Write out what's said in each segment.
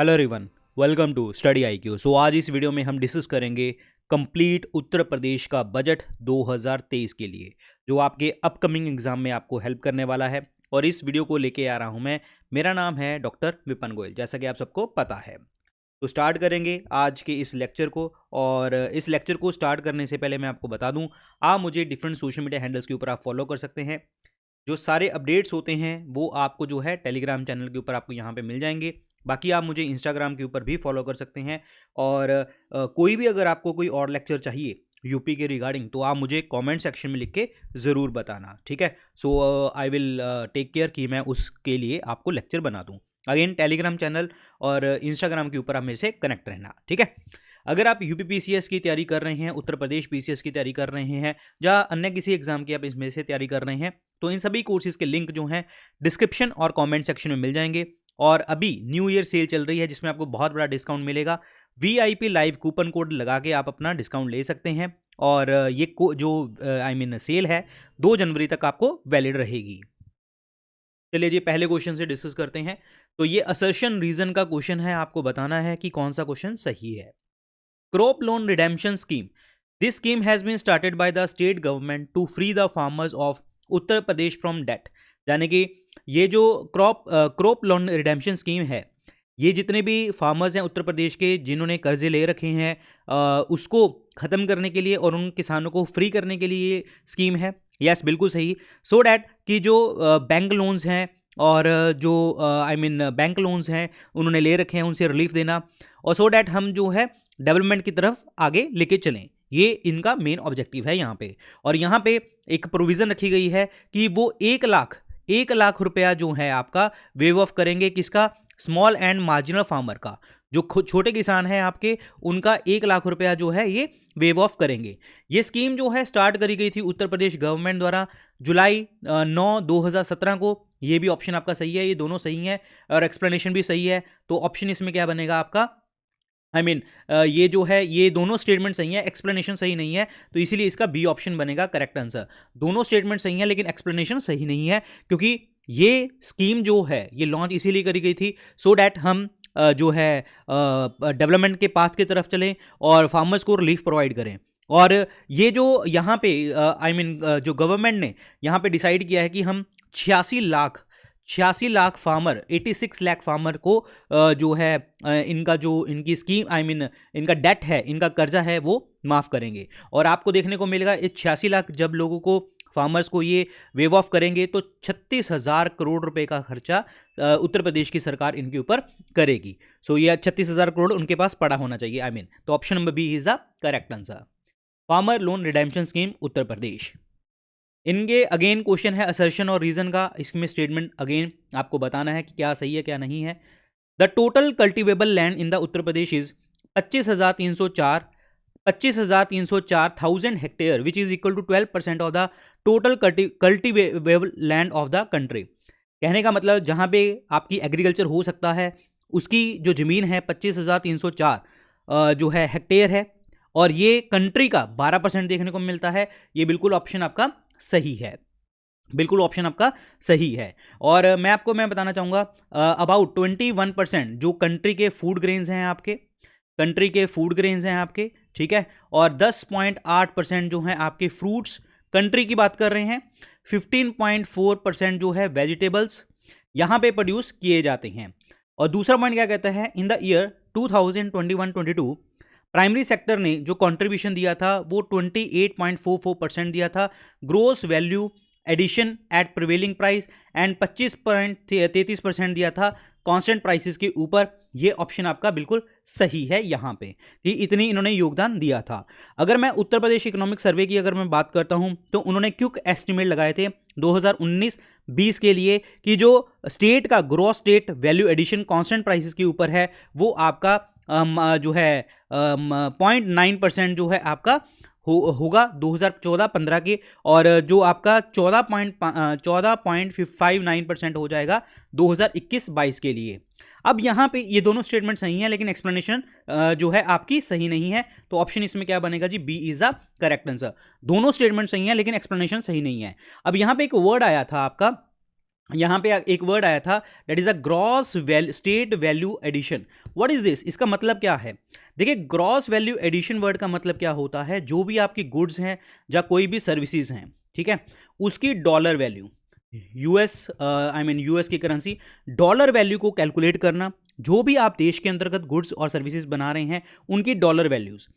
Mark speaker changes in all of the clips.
Speaker 1: Hello everyone, welcome to study IQ. So आज इस video में हम डिस्कस करेंगे कंप्लीट उत्तर प्रदेश का बजट 2023 के लिए, जो आपके अपकमिंग एग्जाम में आपको हेल्प करने वाला है। और इस वीडियो को लेके आ रहा हूं मैं। मेरा नाम है डॉक्टर विपिन गोयल, जैसा कि आप सबको पता है। तो स्टार्ट करेंगे आज के इस लेक्चर को। और इस लेक्चर को स्टार्ट करने से पहले मैं आपको बता दूं, आप मुझे डिफरेंट सोशल मीडिया हैंडल्स के ऊपर आप फॉलो कर सकते हैं। जो सारे अपडेट्स होते हैं वो आपको जो है टेलीग्राम चैनल के ऊपर आपको यहाँ पे मिल जाएंगे। बाकी आप मुझे इंस्टाग्राम के ऊपर भी फॉलो कर सकते हैं। और कोई भी अगर आपको कोई और लेक्चर चाहिए यूपी के रिगार्डिंग, तो आप मुझे कमेंट सेक्शन में लिख के ज़रूर बताना, ठीक है। सो आई विल टेक केयर कि मैं उसके लिए आपको लेक्चर बना दूँ। अगेन टेलीग्राम चैनल और इंस्टाग्राम के ऊपर आप मेरे से कनेक्ट रहना, ठीक है। अगर आप यूपी पीसीएस की तैयारी कर रहे हैं, उत्तर प्रदेश पीसीएस की तैयारी कर रहे हैं, या अन्य किसी एग्जाम की आप इसमें से तैयारी कर रहे हैं, तो इन सभी कोर्सेज के लिंक जो हैं डिस्क्रिप्शन और कमेंट सेक्शन में मिल जाएंगे। और अभी न्यू ईयर सेल चल रही है, जिसमें आपको बहुत बड़ा डिस्काउंट मिलेगा। वीआईपी लाइव कूपन कोड लगा के आप अपना डिस्काउंट ले सकते हैं। और ये जो सेल है 2 जनवरी तक आपको वैलिड रहेगी। चलिए जी, पहले क्वेश्चन से डिस्कस करते हैं। तो ये असर्शन रीजन का क्वेश्चन है, आपको बताना है कि कौन सा क्वेश्चन सही है। Crop loan redemption scheme, this scheme has been started by the state government to free the farmers of Uttar Pradesh from date. यानी कि ये जो क्रॉप लोन रिडेम्पशन स्कीम है, ये जितने भी फार्मर्स हैं उत्तर प्रदेश के जिन्होंने कर्जे ले रखे हैं, उसको ख़त्म करने के लिए और उन किसानों को फ्री करने के लिए ये स्कीम है। यस, बिल्कुल सही। सो डैट कि जो बैंक लोन्स हैं और जो बैंक लोन्स हैं उन्होंने ले रखे हैं, उनसे रिलीफ देना, और सो डैट हम जो है डेवलपमेंट की तरफ आगे लेके चलें। ये इनका मेन ऑब्जेक्टिव है यहाँ पे। और यहाँ पे एक प्रोविज़न रखी गई है कि वो 1 लाख रुपया जो है आपका वेव ऑफ करेंगे। किसका? स्मॉल एंड मार्जिनल फार्मर का। जो छोटे किसान हैं आपके, उनका 1 लाख रुपया जो है ये वेव ऑफ करेंगे। ये स्कीम जो है स्टार्ट करी गई थी उत्तर प्रदेश गवर्नमेंट द्वारा जुलाई 9, 2017 को। ये भी ऑप्शन आपका सही है, ये दोनों सही हैं और एक्सप्लेनेशन भी सही है। तो ऑप्शन इसमें क्या बनेगा आपका? ये जो है ये दोनों स्टेटमेंट सही है, एक्सप्लेनेशन सही नहीं है, तो इसीलिए इसका बी ऑप्शन बनेगा करेक्ट आंसर। दोनों स्टेटमेंट सही है लेकिन एक्सप्लेनेशन सही नहीं है, क्योंकि ये स्कीम जो है ये लॉन्च इसीलिए करी गई थी सो डैट हम जो है डेवलपमेंट के पाथ की तरफ चलें और फार्मर्स को रिलीफ प्रोवाइड करें। और ये जो यहाँ पे जो गवर्नमेंट ने यहाँ पे डिसाइड किया है कि हम 86 लाख फार्मर, 86 लाख फार्मर को जो है इनकी स्कीम इनका डेट है, इनका कर्जा है, वो माफ़ करेंगे। और आपको देखने को मिलेगा इस 86 लाख जब लोगों को, फार्मर्स को ये वेव ऑफ करेंगे, तो 36,000 करोड़ रुपए का खर्चा उत्तर प्रदेश की सरकार इनके ऊपर करेगी। सो ये 36,000 करोड़ उनके पास पड़ा होना चाहिए। तो option number B is the correct answer. Farmer loan redemption scheme Uttar Pradesh. इनके अगेन क्वेश्चन है असर्शन और रीजन का। इसमें स्टेटमेंट अगेन आपको बताना है कि क्या सही है क्या नहीं है। The total cultivable land in the Uttar Pradesh is 25,304,000 hectare which is equal to 12% of the total cultivable land of the country. कहने का मतलब जहाँ पे आपकी एग्रीकल्चर हो सकता है उसकी जो ज़मीन है 25,304 जो है हेक्टेयर है, और ये कंट्री का 12% देखने को मिलता है। ये बिल्कुल ऑप्शन आपका सही है, बिल्कुल ऑप्शन आपका सही है। और मैं बताना चाहूँगा अबाउट 21% जो कंट्री के फूड ग्रेन्स हैं आपके, ठीक है। और 10.8% जो है आपके फ्रूट्स कंट्री की बात कर रहे हैं। 15.4% जो है वेजिटेबल्स यहाँ पे प्रोड्यूस किए जाते हैं। और दूसरा पॉइंट क्या कहता है, in the year 2021-22 primary sector ने जो कंट्रीब्यूशन दिया था वो 28.44% दिया था। Gross value addition at prevailing price and 25.33% दिया था कांस्टेंट प्राइसेस के ऊपर। ये ऑप्शन आपका बिल्कुल सही है यहाँ पे कि इतनी इन्होंने योगदान दिया था। अगर मैं उत्तर प्रदेश इकोनॉमिक सर्वे की अगर मैं बात करता हूँ, तो उन्होंने क्विक एस्टिमेट लगाए थे 2019-20 के लिए कि जो स्टेट का gross state value addition constant prices के ऊपर है वो आपका जो है 0.9% जो है आपका होगा 2014-15 के, और जो आपका 14.59% हो जाएगा 2021-22 के लिए। अब यहाँ पे ये दोनों स्टेटमेंट सही हैं लेकिन एक्सप्लेनेशन जो है आपकी सही नहीं है। तो ऑप्शन इसमें क्या बनेगा जी? B is the correct answer. दोनों स्टेटमेंट सही हैं लेकिन एक्सप्लेनेशन सही नहीं है। अब यहाँ पे एक वर्ड आया था आपका यहाँ पे एक वर्ड आया था, that is a gross state value addition. What is this? इसका मतलब क्या है? देखिए, ग्रॉस वैल्यू एडिशन वर्ड का मतलब क्या होता है, जो भी आपकी गुड्स हैं या कोई भी सर्विसेज हैं, ठीक है, उसकी डॉलर वैल्यू, यूएस की करेंसी डॉलर वैल्यू को कैलकुलेट करना, जो भी आप देश के अंतर्गत गुड्स और सर्विसेज बना रहे हैं उनकी डॉलर वैल्यूज।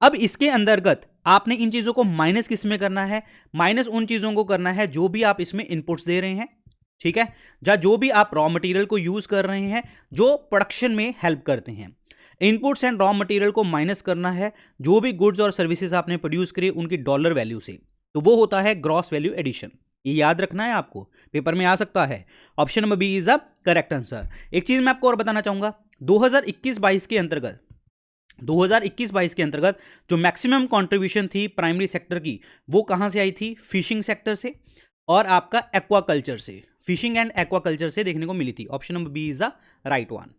Speaker 1: अब इसके अंतर्गत आपने इन चीजों को माइनस किस में करना है? माइनस उन चीजों को करना है जो भी आप इसमें इनपुट्स दे रहे हैं, ठीक है, या जो भी आप रॉ मटेरियल को यूज कर रहे हैं जो प्रोडक्शन में हेल्प करते हैं। इनपुट्स एंड रॉ मटेरियल को माइनस करना है जो भी गुड्स और सर्विसेज आपने प्रोड्यूस करी उनकी डॉलर वैल्यू से, तो वो होता है ग्रॉस वैल्यू एडिशन। ये याद रखना है आपको, पेपर में आ सकता है। Option number B is the correct answer. एक चीज मैं आपको और बताना चाहूंगा, 2021-22 के अंतर्गत 2021-22 के अंतर्गत जो मैक्सिमम कंट्रीब्यूशन थी प्राइमरी सेक्टर की, वो कहां से आई थी? फिशिंग सेक्टर से और आपका एक्वाकल्चर से, फिशिंग एंड एक्वाकल्चर से देखने को मिली थी। Option number B is the right one.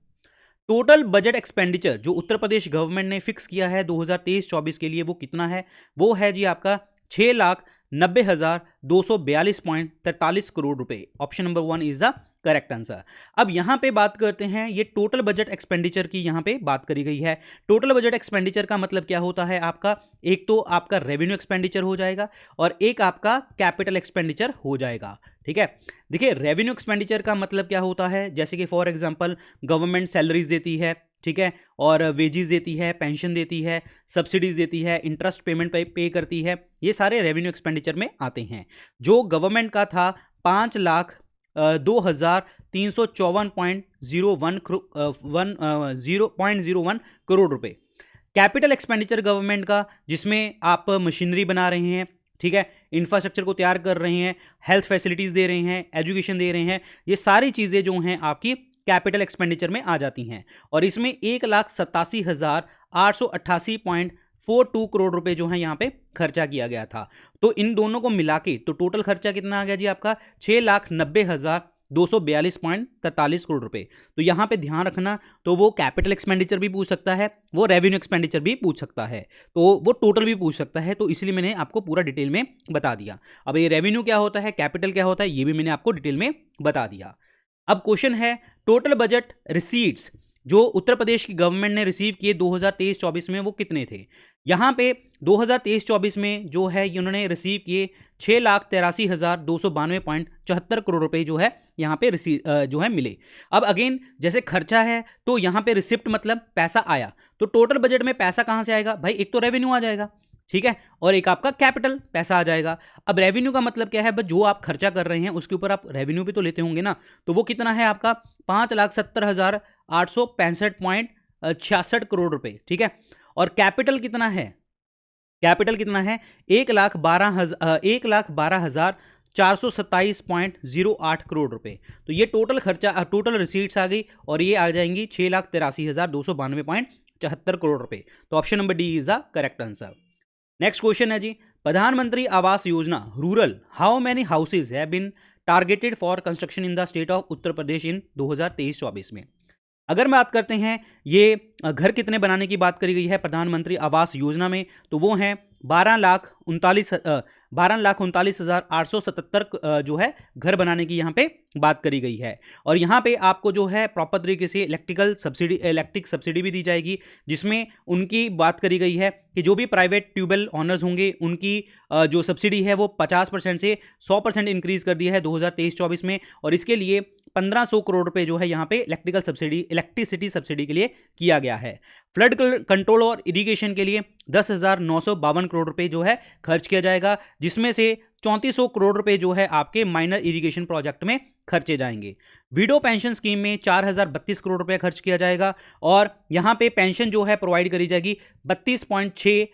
Speaker 1: Total budget expenditure जो उत्तर प्रदेश गवर्नमेंट ने फिक्स किया है 2023-24 के लिए, वो कितना है? वो है जी आपका 6,90,242.43 करोड़ रुपए। Option number one is the correct answer. अब यहां पे बात करते हैं, ये टोटल बजट एक्सपेंडिचर की यहां पे बात करी गई है। टोटल बजट एक्सपेंडिचर का मतलब क्या होता है आपका? एक तो आपका रेवेन्यू एक्सपेंडिचर हो जाएगा और एक आपका कैपिटल एक्सपेंडिचर हो जाएगा, ठीक है। देखिए, रेवेन्यू एक्सपेंडिचर का मतलब क्या होता है, जैसे कि फॉर एग्जांपल गवर्नमेंट सैलरीज देती है, ठीक है, और वेजेस देती है, पेंशन देती है, सब्सिडीज देती है, इंटरेस्ट पेमेंट पे करती है, ये सारे रेवेन्यू एक्सपेंडिचर में आते हैं। जो गवर्नमेंट का था 5,02,354.01 करोड़ रुपए। कैपिटल एक्सपेंडिचर गवर्नमेंट का, जिसमें आप मशीनरी बना रहे हैं, ठीक है, इंफ्रास्ट्रक्चर को तैयार कर रहे हैं, हेल्थ फैसिलिटीज दे रहे हैं, एजुकेशन दे रहे हैं, ये सारी चीजें जो हैं आपकी कैपिटल एक्सपेंडिचर में आ जाती हैं। और इसमें 1,87,888.42 करोड़ रुपए जो है यहाँ पे खर्चा किया गया था। तो इन दोनों को मिला के तो टोटल खर्चा कितना आ गया जी आपका? 6,90,242.43 करोड़ रुपए। तो यहाँ पे ध्यान रखना, तो वो कैपिटल एक्सपेंडिचर भी पूछ सकता है, वो रेवेन्यू एक्सपेंडिचर भी पूछ सकता है, तो वो टोटल भी पूछ सकता है। तो इसलिए मैंने आपको पूरा डिटेल में बता दिया। अब ये रेवेन्यू क्या होता है, कैपिटल क्या होता है, ये भी मैंने आपको डिटेल में बता दिया। अब क्वेश्चन है, टोटल बजट रिसीट्स जो उत्तर प्रदेश की गवर्नमेंट ने रिसीव किए 2023-24 में, वो कितने थे? यहां पे 2023-24 में जो है इन्होंने रिसीव किए 6,83,292.74 करोड़ रुपए जो है यहाँ पे जो है मिले। अब अगेन जैसे खर्चा है तो यहाँ पे रिसिप्ट मतलब पैसा आया, तो टोटल बजट में पैसा कहाँ से आएगा भाई? एक तो रेवेन्यू आ जाएगा, ठीक है, और एक आपका कैपिटल पैसा आ जाएगा। अब रेवेन्यू का मतलब क्या है? बस जो आप खर्चा कर रहे हैं उसके ऊपर आप रेवेन्यू भी तो लेते होंगे ना, तो वो कितना है आपका? 5,70,865.66 करोड़ रुपए, ठीक है। और कैपिटल कितना है? कैपिटल कितना है? 1,12,427.08 करोड़ रुपए। तो ये टोटल खर्चा, टोटल रिसीट्स आ गई और ये आ जाएंगी 6,83,292.74 करोड़ रुपए। तो option number D is the correct answer. Next question है जी, Pradhan Mantri Awas Yojana rural, how many houses have been targeted for construction in the state of Uttar Pradesh in 2023-24 में? अगर बात करते हैं ये घर कितने बनाने की बात करी गई है प्रधानमंत्री आवास योजना में, तो वो हैं 12,39,877 जो है घर बनाने की यहाँ पे बात करी गई है। और यहाँ पे आपको जो है प्रॉपर तरीके से इलेक्ट्रिक सब्सिडी भी दी जाएगी, जिसमें उनकी बात करी गई है कि जो भी प्राइवेट ट्यूबवेल ऑनर्स होंगे उनकी जो सब्सिडी है वो 50% से 100% इंक्रीज कर दिया है 2023-24 में। और इसके लिए 1,500 करोड़ रुपए जो है यहाँ पे इलेक्ट्रिसिटी सब्सिडी के लिए किया गया है। फ्लड कंट्रोल और इरिगेशन के लिए 10,952 करोड़ रुपए जो है खर्च किया जाएगा, जिसमें से 3,400 करोड़ रुपए जो है आपके माइनर इरिगेशन प्रोजेक्ट में खर्चे जाएंगे। विडो पेंशन स्कीम में 4,032 करोड़ रुपए खर्च किया जाएगा और यहां पे पेंशन जो है प्रोवाइड करी जाएगी 32.6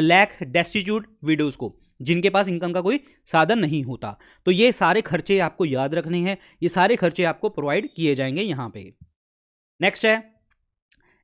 Speaker 1: लाख डेस्टिट्यूट विडोज को, जिनके पास इनकम का कोई साधन नहीं होता। तो ये सारे खर्चे आपको याद रखने हैं, ये सारे खर्चे आपको प्रोवाइड किए जाएंगे यहां पे। नेक्स्ट है,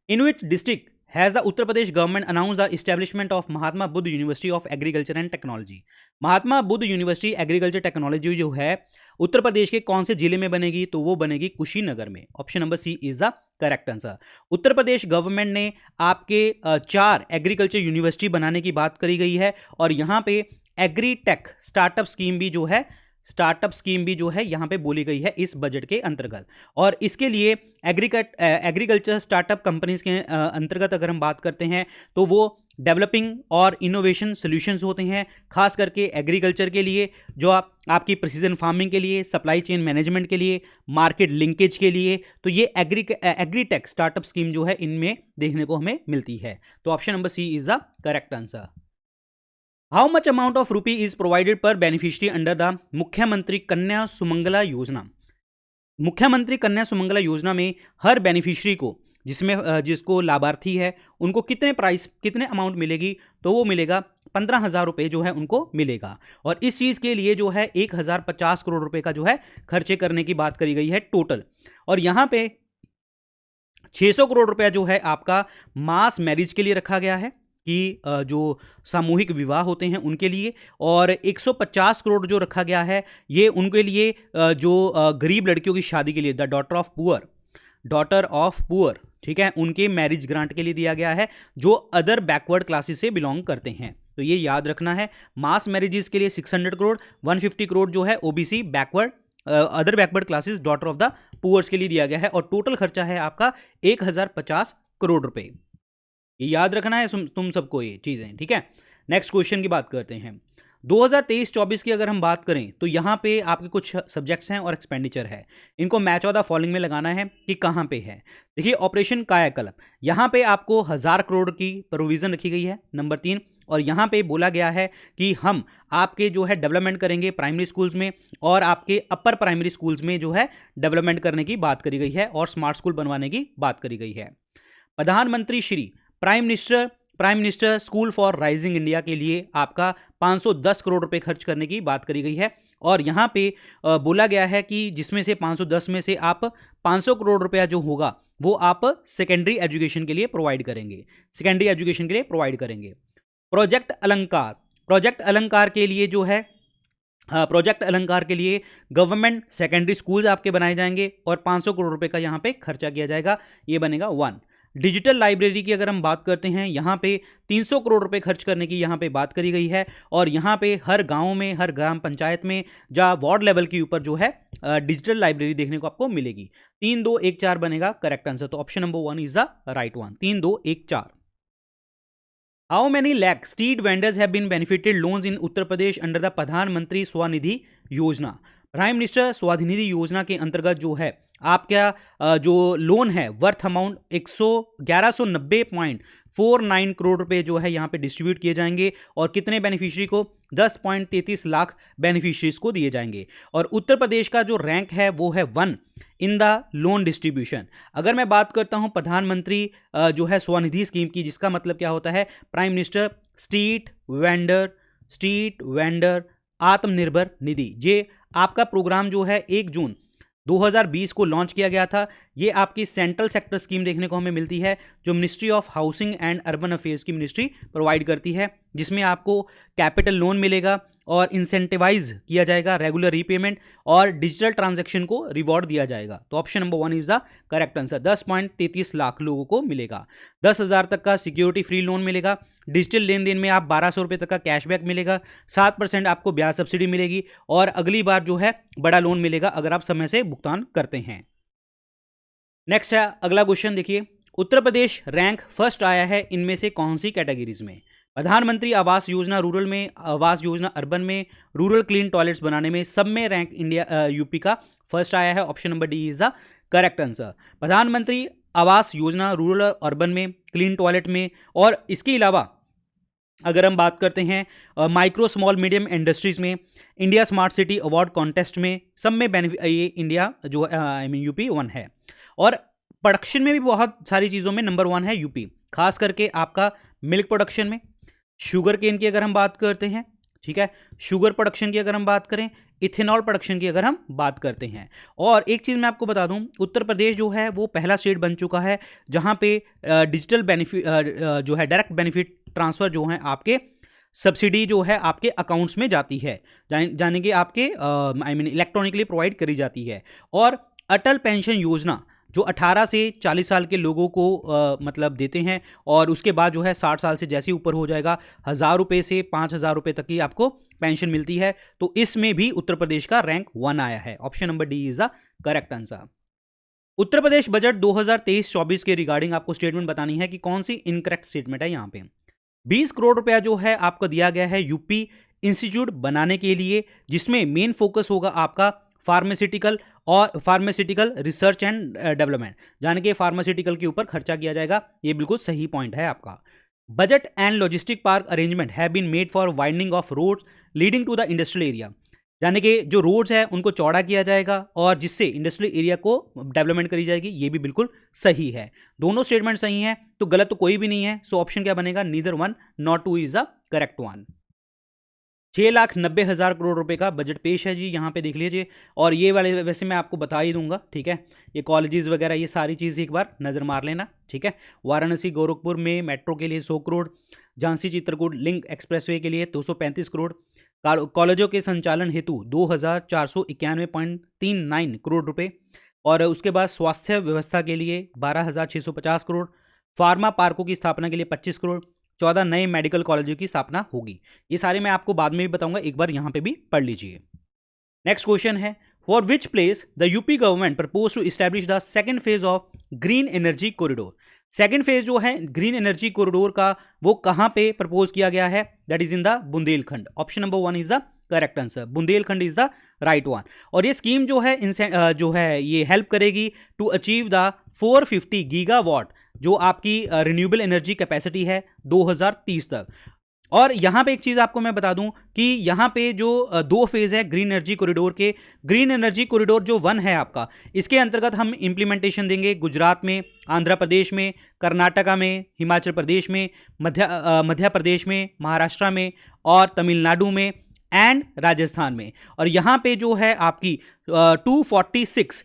Speaker 1: in which district has the Uttar Pradesh government announce the establishment of Mahatma Buddha university of agriculture and technology? Mahatma Buddha university agriculture technology जो है उत्तर प्रदेश के कौन से जिले में बनेगी? तो वो बनेगी कुशीनगर में। Option number C is the correct answer. Uttar Pradesh government ने आपके 4 एग्रीकल्चर यूनिवर्सिटी बनाने की बात करी गई है और यहाँ पे एग्रीटेक स्टार्टअप स्कीम भी जो है स्टार्टअप स्कीम भी जो है यहाँ पे बोली गई है इस बजट के अंतर्गत। और इसके लिए एग्रीकल्चर स्टार्टअप कंपनीज के अंतर्गत अगर हम बात करते हैं तो वो डेवलपिंग और इनोवेशन सॉल्यूशंस होते हैं, खास करके एग्रीकल्चर के लिए, जो आपकी प्रिसीजन फार्मिंग के लिए, सप्लाई चेन मैनेजमेंट के लिए, मार्केट लिंकेज के लिए। तो ये एग्रीटेक स्टार्टअप स्कीम जो है इनमें देखने को हमें मिलती है। तो option number C is the correct answer. How much amount of rupee is provided per beneficiary under the Mukhyamantri Kanya Sumangala योजना। मुख्यमंत्री कन्या सुमंगला योजना में हर बेनिफिशियरी को जिसको लाभार्थी है उनको कितने अमाउंट मिलेगी, तो वो मिलेगा 15,000 रुपये जो है उनको मिलेगा। और इस चीज़ के लिए जो है 1,050 करोड़ रुपए का जो है खर्चे करने की बात करी गई है टोटल। और यहाँ पे 600 करोड़ रुपया जो है आपका मास मैरिज के लिए रखा गया है कि जो सामूहिक विवाह होते हैं उनके लिए, और 150 करोड़ जो रखा गया है ये उनके लिए जो गरीब लड़कियों की शादी के लिए, द डॉटर ऑफ पुअर, ठीक है, उनके मैरिज ग्रांट के लिए दिया गया है जो अदर बैकवर्ड क्लासेस से बिलोंग करते हैं। तो ये याद रखना है। मास मैरिजेस के लिए 600 करोड़, 150 करोड़ जो है OBC other backward classes daughter of the poors के लिए दिया गया है। और टोटल खर्चा है आपका 1,050 करोड़ रुपए। ये याद रखना है तुम सबको ये चीजें, ठीक है। नेक्स्ट क्वेश्चन की बात करते हैं। 2023-24 की अगर हम बात करें तो यहाँ पे आपके कुछ सब्जेक्ट्स हैं और एक्सपेंडिचर है, इनको मैच ऑफ द फॉलोइंग में लगाना है कि कहाँ पे है। देखिए ऑपरेशन कायाकल्प, यहाँ पे आपको 1,000 करोड़ की प्रोविजन रखी गई है, नंबर 3। और यहाँ पे बोला गया है कि हम आपके जो है डेवलपमेंट करेंगे प्राइमरी स्कूल्स में और आपके अपर प्राइमरी स्कूल्स में जो है डेवलपमेंट करने की बात करी गई है और स्मार्ट स्कूल बनवाने की बात करी गई है। प्रधानमंत्री Shri prime minister school for rising India के लिए आपका 510 करोड़ रुपए खर्च करने की बात करी गई है। और यहाँ पे बोला गया है कि जिसमें से 510 में से आप 500 करोड़ रुपया जो होगा वो आप सेकेंडरी एजुकेशन के लिए प्रोवाइड करेंगे। प्रोजेक्ट अलंकार के लिए जो है प्रोजेक्ट अलंकार के लिए गवर्नमेंट सेकेंडरी स्कूल्स आपके बनाए जाएंगे और 500 करोड़ रुपए का यहाँ पे खर्चा किया जाएगा, ये बनेगा 1। डिजिटल लाइब्रेरी की अगर हम बात करते हैं यहाँ पे 300 करोड़ रुपए खर्च करने की यहाँ पे बात करी गई है। और यहाँ पे हर गांव में, हर ग्राम पंचायत में, जहाँ वार्ड लेवल के ऊपर जो है डिजिटल लाइब्रेरी देखने को आपको मिलेगी। 3, 2, 1, 4 बनेगा करेक्ट आंसर। तो option number 1 is the right one, 3, 2, 1, 4। How many lakh street vendors have been benefited loans in Uttar Pradesh under the Pradhanmantri Svanidhi योजना। प्राइम मिनिस्टर स्वनिधि योजना के अंतर्गत जो है आपका जो लोन है वर्थ अमाउंट 1190.49 करोड़ रुपए जो है यहाँ पे डिस्ट्रीब्यूट किए जाएंगे। और कितने बेनिफिशियरी को, 10.33 लाख बेनिफिशियरीज को दिए जाएंगे। और उत्तर प्रदेश का जो रैंक है वो है 1 इन द लोन डिस्ट्रीब्यूशन। अगर मैं बात करता हूँ प्रधानमंत्री जो है स्वनिधि स्कीम की, जिसका मतलब क्या होता है, prime minister street vendor Atmanirbhar Nidhi. ये आपका प्रोग्राम जो है 1 जून 2020 को लॉन्च किया गया था। ये आपकी सेंट्रल सेक्टर स्कीम देखने को हमें मिलती है जो ministry of housing and urban affairs की मिनिस्ट्री प्रोवाइड करती है, जिसमें आपको कैपिटल लोन मिलेगा और इंसेंटिवाइज किया जाएगा रेगुलर रीपेमेंट और डिजिटल ट्रांजैक्शन को रिवॉर्ड दिया जाएगा। तो option number 1 is the correct answer. 10.33 lakh लोगों को मिलेगा। 10,000 तक का सिक्योरिटी फ्री लोन मिलेगा। डिजिटल लेन देन में आप 1,200 रुपये तक का कैशबैक मिलेगा। 7% आपको ब्याज सब्सिडी मिलेगी और अगली बार जो है बड़ा लोन मिलेगा अगर आप समय से भुगतान करते हैं। नेक्स्ट है अगला क्वेश्चन, देखिए उत्तर प्रदेश रैंक फर्स्ट आया है इनमें से कौन सी कैटेगरीज में। प्रधानमंत्री आवास योजना रूरल में, आवास योजना अर्बन में, रूरल क्लीन टॉयलेट्स बनाने में, सब में रैंक यूपी का फर्स्ट आया है। Option number D is the correct answer. प्रधानमंत्री आवास योजना रूरल अर्बन में, क्लीन टॉयलेट में, और इसके अलावा अगर हम बात करते हैं माइक्रो स्मॉल मीडियम इंडस्ट्रीज में, India smart city award contest में, सब में ये इंडिया जो यूपी 1 है। और प्रोडक्शन में भी बहुत सारी चीज़ों में नंबर 1 है यूपी, खास करके आपका मिल्क प्रोडक्शन में, शुगर केन की अगर हम बात करते हैं, ठीक है, शुगर प्रोडक्शन की अगर हम बात करें, इथेनॉल प्रोडक्शन की अगर हम बात करते हैं। और एक चीज़ मैं आपको बता दूं, उत्तर प्रदेश जो है वो पहला स्टेट बन चुका है जहां पे डिजिटल बेनिफिट जो है डायरेक्ट बेनिफिट ट्रांसफ़र जो है आपके सब्सिडी जो है आपके अकाउंट्स में जाती है, जाने कि आपके इलेक्ट्रॉनिकली प्रोवाइड करी जाती है। और अटल पेंशन योजना जो 18 से 40 साल के लोगों को मतलब देते हैं, और उसके बाद जो है 60 साल से जैसे ऊपर हो जाएगा 1,000 रुपये से 5,000 रुपये तक की आपको पेंशन मिलती है, तो इसमें भी उत्तर प्रदेश का रैंक 1 आया है। Option number D is the correct answer. Uttar Pradesh budget 2023-24 के रिगार्डिंग आपको स्टेटमेंट बतानी है कि कौन सी इनकरेक्ट स्टेटमेंट है। यहां पे 20 करोड़ रुपया जो है आपको दिया गया है यूपी इंस्टीट्यूट बनाने के लिए, जिसमें मेन फोकस होगा आपका फार्मास्यूटिकल और फार्मास्यूटिकल रिसर्च एंड डेवलपमेंट, यानी कि फार्मास्यूटिकल के ऊपर खर्चा किया जाएगा। ये बिल्कुल सही पॉइंट है आपका। Budget and logistic park arrangement have been made for widening of roads leading to the industrial area, यानी कि जो रोड्स है उनको चौड़ा किया जाएगा और जिससे इंडस्ट्रियल एरिया को डेवलपमेंट करी जाएगी। ये भी बिल्कुल सही है। दोनों स्टेटमेंट सही हैं, तो गलत तो कोई भी नहीं है। सो ऑप्शन क्या बनेगा? Neither one not two is the correct one. 6,90,000 crore रुपए का बजट पेश है जी, यहाँ पे देख लीजिए। और ये वाले वैसे मैं आपको बता ही दूंगा, ठीक है। ये कॉलेजेस वगैरह ये सारी चीज़ एक बार नज़र मार लेना, ठीक है। वाराणसी गोरखपुर में मेट्रो के लिए 100 करोड़, झांसी चित्रकूट लिंक एक्सप्रेसवे के लिए 235 करोड़, कॉलेजों के संचालन हेतु 2,491.39 करोड़ रुपए, और उसके बाद स्वास्थ्य व्यवस्था के लिए 12,650 करोड़, फार्मा पार्कों की स्थापना के लिए 25 करोड़, 14 नए मेडिकल कॉलेजों की स्थापना होगी। ये सारे मैं आपको बाद में भी बताऊंगा, एक बार यहां पे भी पढ़ लीजिए। नेक्स्ट क्वेश्चन है, for which place the UP government propose to establish the second phase of green energy corridor. Second phase जो है ग्रीन एनर्जी कॉरिडोर का, वो कहां पे प्रपोज किया गया है? That is in the Bundelkhand. Option number 1 is the correct answer. Bundelkhand is the right one. और ये स्कीम जो है ये हेल्प करेगी टू अचीव द 450 गीगावाट जो आपकी रिन्यूएबल एनर्जी कैपेसिटी है 2030 तक। और यहाँ पे एक चीज़ आपको मैं बता दूं कि यहाँ पे जो 2 फेज़ है ग्रीन एनर्जी कॉरिडोर के, ग्रीन एनर्जी कॉरिडोर जो 1 है आपका, इसके अंतर्गत हम इम्प्लीमेंटेशन देंगे गुजरात में, आंध्र प्रदेश में, कर्नाटका में, हिमाचल प्रदेश में, मध्य प्रदेश में, महाराष्ट्र में और तमिलनाडु में एंड राजस्थान में। और यहाँ पे जो है आपकी 24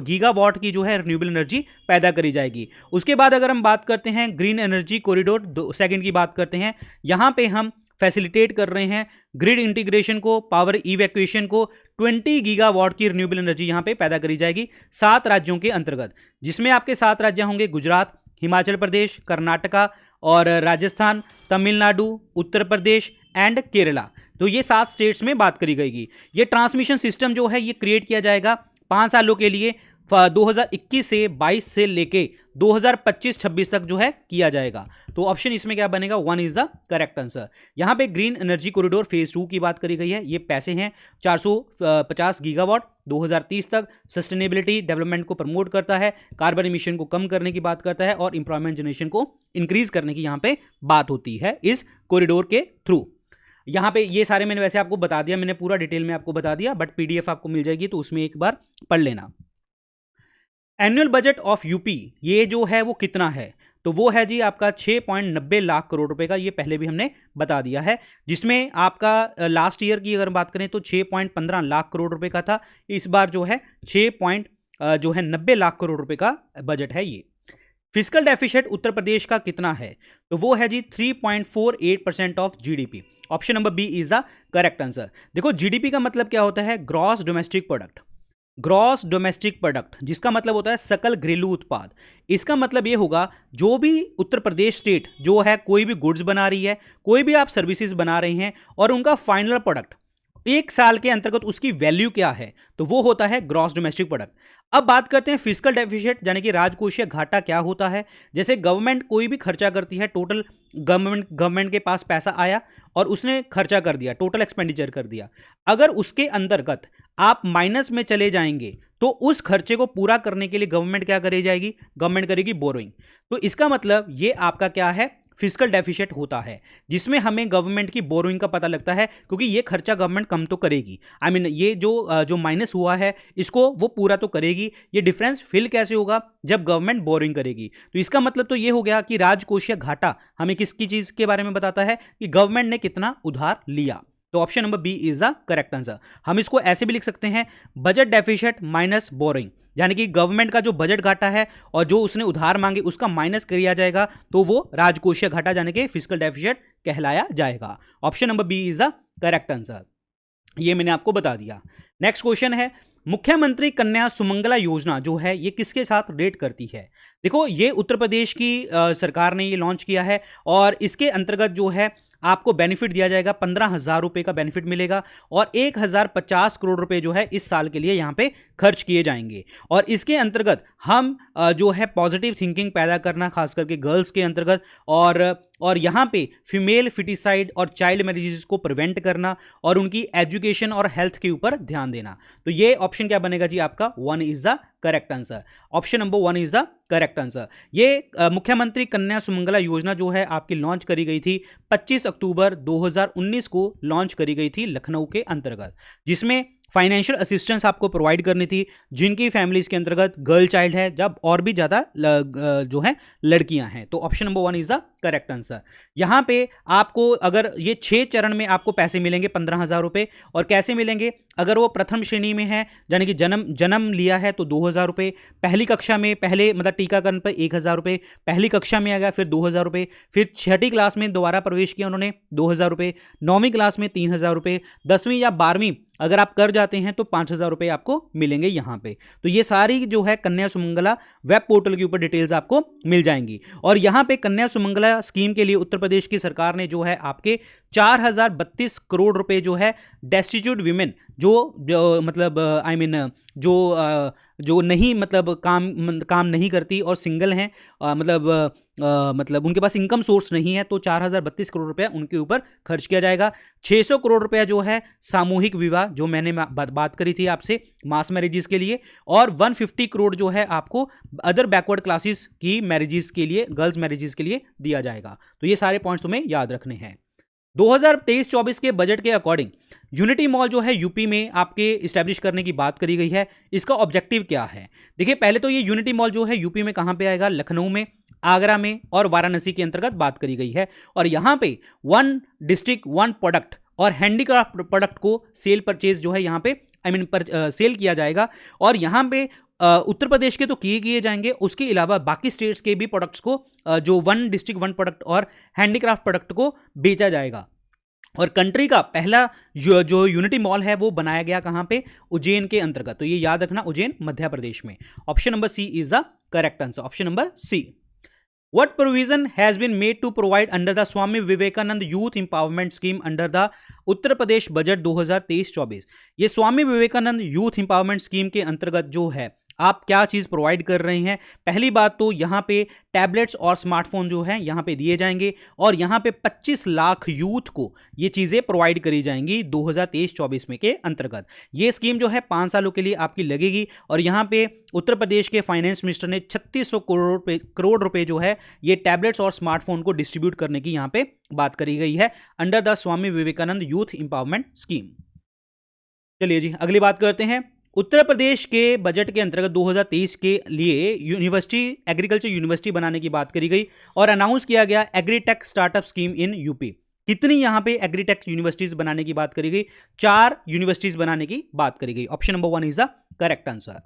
Speaker 1: गीगावाट की जो है रिन्यूएबल एनर्जी पैदा करी जाएगी। उसके बाद अगर हम बात करते हैं ग्रीन एनर्जी कॉरिडोर सेकंड की बात करते हैं, यहाँ पे हम फैसिलिटेट कर रहे हैं ग्रिड इंटीग्रेशन को, पावर इवैक्यूएशन को। 20 गीगावाट की रिन्यूएबल एनर्जी यहाँ पे पैदा करी जाएगी 7 राज्यों के अंतर्गत, जिसमें आपके 7 राज्य होंगे गुजरात, हिमाचल प्रदेश, कर्नाटका और राजस्थान, तमिलनाडु, उत्तर प्रदेश एंड केरला। तो ये 7 स्टेट्स में बात करी गई। ये ट्रांसमिशन सिस्टम जो है ये क्रिएट किया जाएगा 5 सालों के लिए, 2021 से 22 से लेके 2025-26 तक जो है किया जाएगा। तो ऑप्शन इसमें क्या बनेगा? 1 इज द करेक्ट आंसर। यहाँ पे ग्रीन एनर्जी कॉरिडोर फेज 2 की बात करी गई है। ये पैसे हैं 450 गीगावाट 2030 तक, सस्टेनेबिलिटी डेवलपमेंट को प्रमोट करता है, कार्बन इमिशन को कम करने की बात करता है और एम्प्लॉयमेंट जनरेशन को इंक्रीज करने की यहाँ पे बात होती है इस कॉरिडोर के थ्रू। यहाँ पे ये सारे मैंने वैसे आपको बता दिया, मैंने पूरा डिटेल में आपको बता दिया, बट पीडीएफ आपको मिल जाएगी तो उसमें एक बार पढ़ लेना। एनुअल बजट ऑफ यूपी ये जो है वो कितना है? तो वो है जी आपका 6.90 लाख करोड़ रुपए का। ये पहले भी हमने बता दिया है, जिसमें आपका लास्ट ईयर की अगर बात करें तो 6.15 लाख करोड़ रुपए का था। इस बार जो है 6.90 लाख करोड़ रुपए का बजट है ये। फिस्कल डेफिसिट उत्तर प्रदेश का कितना है? तो वो है जी 3.48% of GDP. Option number B is the correct answer. देखो जीडीपी का मतलब क्या होता है? Gross domestic product. Gross domestic product जिसका मतलब होता है सकल घरेलू उत्पाद। इसका मतलब ये होगा जो भी उत्तर प्रदेश स्टेट जो है कोई भी गुड्स बना रही है, कोई भी आप सर्विसेज बना रहे हैं और उनका फाइनल प्रोडक्ट 1 साल के अंतर्गत उसकी वैल्यू क्या है, तो वो होता है ग्रॉस डोमेस्टिक प्रोडक्ट। अब बात करते हैं फिस्कल डेफिसिट यानी कि राजकोषीय घाटा क्या होता है। जैसे गवर्नमेंट कोई भी खर्चा करती है, टोटल गवर्नमेंट के पास पैसा आया और उसने खर्चा कर दिया, टोटल एक्सपेंडिचर कर दिया। अगर उसके अंतर्गत आप माइनस में चले जाएंगे तो उस खर्चे को पूरा करने के लिए गवर्नमेंट क्या करी जाएगी? गवर्नमेंट करेगी बोरोइंग। तो इसका मतलब ये आपका क्या है? फिस्कल डेफिसिट होता है, जिसमें हमें गवर्नमेंट की बोरोइंग का पता लगता है, क्योंकि ये खर्चा गवर्नमेंट कम तो करेगी। आई मीन ये जो माइनस हुआ है इसको वो पूरा तो करेगी। ये डिफरेंस फिल कैसे होगा? जब गवर्नमेंट बोरोइंग करेगी। तो इसका मतलब तो ये हो गया कि राजकोषीय घाटा हमें किसकी चीज के बारे में बताता है कि गवर्नमेंट ने कितना उधार लिया। तो option number B is the correct answer. हम इसको ऐसे भी लिख सकते हैं, बजट डेफिसिट माइनस बोरोइंग, यानी कि गवर्नमेंट का जो बजट घाटा है और जो उसने उधार मांगे उसका माइनस किया जाएगा तो वो राजकोषीय घाटा यानी कि फिस्कल डेफिसिट कहलाया जाएगा। Option number B is the correct answer. ये मैंने आपको बता दिया। नेक्स्ट क्वेश्चन है, मुख्यमंत्री कन्या सुमंगला योजना जो है ये किसके साथ रिलेट करती है? देखो ये उत्तर प्रदेश की सरकार ने ये लॉन्च किया है और इसके अंतर्गत जो है आपको बेनिफिट दिया जाएगा, 15,000 रुपए का बेनिफिट मिलेगा और 1,050 करोड़ रुपए जो है इस साल के लिए यहां पे खर्च किए जाएंगे। और इसके अंतर्गत हम जो है पॉजिटिव थिंकिंग पैदा करना, खास करके गर्ल्स के अंतर्गत, और यहाँ पे फीमेल फिटिसाइड और चाइल्ड मैरिजेस को प्रिवेंट करना और उनकी एजुकेशन और हेल्थ के ऊपर ध्यान देना। तो ये ऑप्शन क्या बनेगा जी आपका? 1 is the correct answer. Option number 1 is the correct answer. ये मुख्यमंत्री कन्या सुमंगला योजना जो है आपकी लॉन्च करी गई थी 25 अक्टूबर 2019 को लॉन्च करी गई थी लखनऊ के अंतर्गत, जिसमें फाइनेंशियल असिस्टेंस आपको प्रोवाइड करनी थी जिनकी फैमिलीज के अंतर्गत गर्ल चाइल्ड है, जब और भी ज़्यादा जो है लड़कियां हैं। तो option number 1 is the correct answer. यहाँ पे आपको अगर ये 6 चरण में आपको पैसे मिलेंगे 15,000 रुपये। और कैसे मिलेंगे? अगर वो प्रथम श्रेणी में है, यानी कि जन्म लिया है, तो 2,000 रुपये। पहली कक्षा में पहले मतलब टीकाकरण पर 1,000 रुपये, पहली कक्षा में आ गया फिर 2,000 रुपये, फिर 6ठी क्लास में दोबारा प्रवेश किया उन्होंने 2,000 रुपये, 9वीं क्लास में 3,000 रुपये, 10वीं या 12वीं अगर आप कर जाते हैं तो 5,000 रुपये आपको मिलेंगे यहाँ पे। तो ये सारी जो है कन्या सुमंगला वेब पोर्टल के ऊपर डिटेल्स आपको मिल जाएंगी। और यहाँ पे कन्या सुमंगला स्कीम के लिए उत्तर प्रदेश की सरकार ने जो है आपके 4,032 करोड़ रुपए जो है डेस्टिट्यूट विमेन जो मतलब जो नहीं मतलब काम नहीं करती और सिंगल हैं, मतलब उनके पास इनकम सोर्स नहीं है, तो 4,032 करोड़ रुपया उनके ऊपर खर्च किया जाएगा। 600 करोड़ रुपया जो है सामूहिक विवाह, जो मैंने बात करी थी आपसे, मास मैरिजेस के लिए, और 150 करोड़ जो है आपको अदर बैकवर्ड क्लासेस की मैरिजेस के लिए, गर्ल्स मैरिजेस के लिए दिया जाएगा। तो ये सारे पॉइंट्स तुम्हें याद रखने हैं। 2023-24 के बजट के अकॉर्डिंग यूनिटी मॉल जो है यूपी में आपके इस्टेब्लिश करने की बात करी गई है। इसका ऑब्जेक्टिव क्या है? देखिए, पहले तो ये यूनिटी मॉल जो है यूपी में कहां पे आएगा? लखनऊ में, आगरा में और वाराणसी के अंतर्गत बात करी गई है। और यहां पे 1 डिस्ट्रिक्ट 1 प्रोडक्ट और हैंडीक्राफ्ट प्रोडक्ट को सेल परचेज जो है यहां पे सेल किया जाएगा। और यहां पे उत्तर प्रदेश के तो किए जाएंगे, उसके अलावा बाकी स्टेट्स के भी प्रोडक्ट्स को जो 1 डिस्ट्रिक्ट 1 प्रोडक्ट और हैंडीक्राफ्ट प्रोडक्ट को बेचा जाएगा। और कंट्री का पहला जो यूनिटी मॉल है वो बनाया गया कहां पे? उज्जैन के अंतर्गत। तो ये याद रखना, उज्जैन मध्य प्रदेश में। Option number C is the correct answer. Option number C. What provision has been made to provide under the Swami Vivekananda youth empowerment scheme under the Uttar Pradesh budget 2023-24? ये Swami Vivekananda youth empowerment scheme के अंतर्गत जो है आप क्या चीज़ प्रोवाइड कर रहे हैं? पहली बात तो यहाँ पे टैबलेट्स और स्मार्टफोन जो हैं यहाँ पे दिए जाएंगे और यहाँ पे 25 लाख यूथ को ये चीज़ें प्रोवाइड करी जाएंगी 2023-24 में के अंतर्गत। ये स्कीम जो है 5 सालों के लिए आपकी लगेगी। और यहाँ पे उत्तर प्रदेश के फाइनेंस मिनिस्टर ने 3600 करोड़ रुपए जो है ये टैबलेट्स और स्मार्टफोन को डिस्ट्रीब्यूट करने की यहाँ पे बात करी गई है under the Swami Vivekananda youth empowerment scheme. चलिए जी, अगली बात करते हैं। उत्तर प्रदेश के बजट के अंतर्गत 2023 के लिए यूनिवर्सिटी, एग्रीकल्चर यूनिवर्सिटी बनाने की बात करी गई और अनाउंस किया गया agritech startup scheme in UP. कितनी यहां पे एग्रीटेक यूनिवर्सिटीज बनाने की बात करी गई? 4 यूनिवर्सिटीज बनाने की बात करी गई। Option number 1 is the correct answer.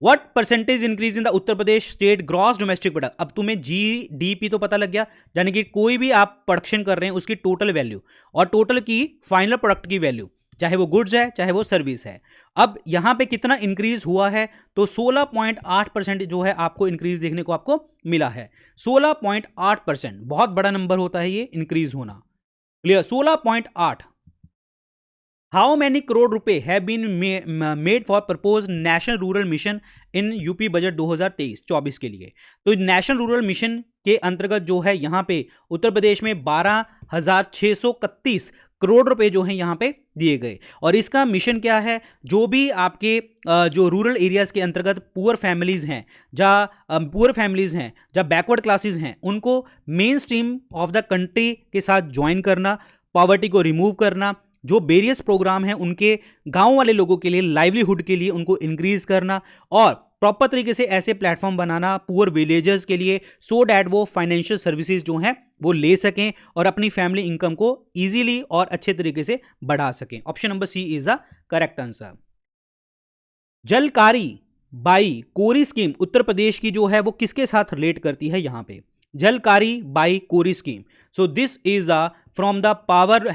Speaker 1: What percentage increase in the Uttar Pradesh state gross domestic product? अब तुम्हें जीडीपी तो पता लग गया, यानी कि कोई भी आप प्रोडक्शन कर रहे हैं उसकी टोटल वैल्यू और टोटल की फाइनल प्रोडक्ट की वैल्यू, चाहे वो गुड्स है चाहे वो सर्विस है। अब यहां पे कितना इंक्रीज हुआ है? तो 16.8% जो है आपको इंक्रीज देखने को आपको मिला है। 16.8% बहुत बड़ा नंबर होता है ये इंक्रीज होना। क्लियर? 16.8। हाउ मैनी करोड़ रुपए have been made for propose national rural mission in UP budget 2023-24 के लिए? तो नेशनल रूरल मिशन के अंतर्गत जो है यहां पे उत्तर प्रदेश में 12,631 करोड़ रुपए जो हैं यहां पे दिए गए। और इसका मिशन क्या है? जो भी आपके जो रूरल एरियाज के अंतर्गत पुअर फैमिलीज हैं, जहाँ बैकवर्ड क्लासेस हैं, उनको main stream of the country के साथ ज्वाइन करना, पॉवर्टी को रिमूव करना, जो वेरियस प्रोग्राम हैं उनके गांव वाले लोगों के लिए लाइवलीहुड के लिए उनको इंक्रीज करना और प्रॉपर तरीके से ऐसे प्लेटफॉर्म बनाना पुअर विलेजर्स के लिए, सो डैट वो फाइनेंशियल सर्विसेज जो हैं वो ले सकें और अपनी फैमिली इनकम को इजीली और अच्छे तरीके से बढ़ा सकें। Option number C is the correct answer. Jhalkari Bai Kori scheme Uttar Pradesh की जो है वो किसके साथ रिलेट करती है? यहां पे Jhalkari Bai Kori scheme. So this is from the power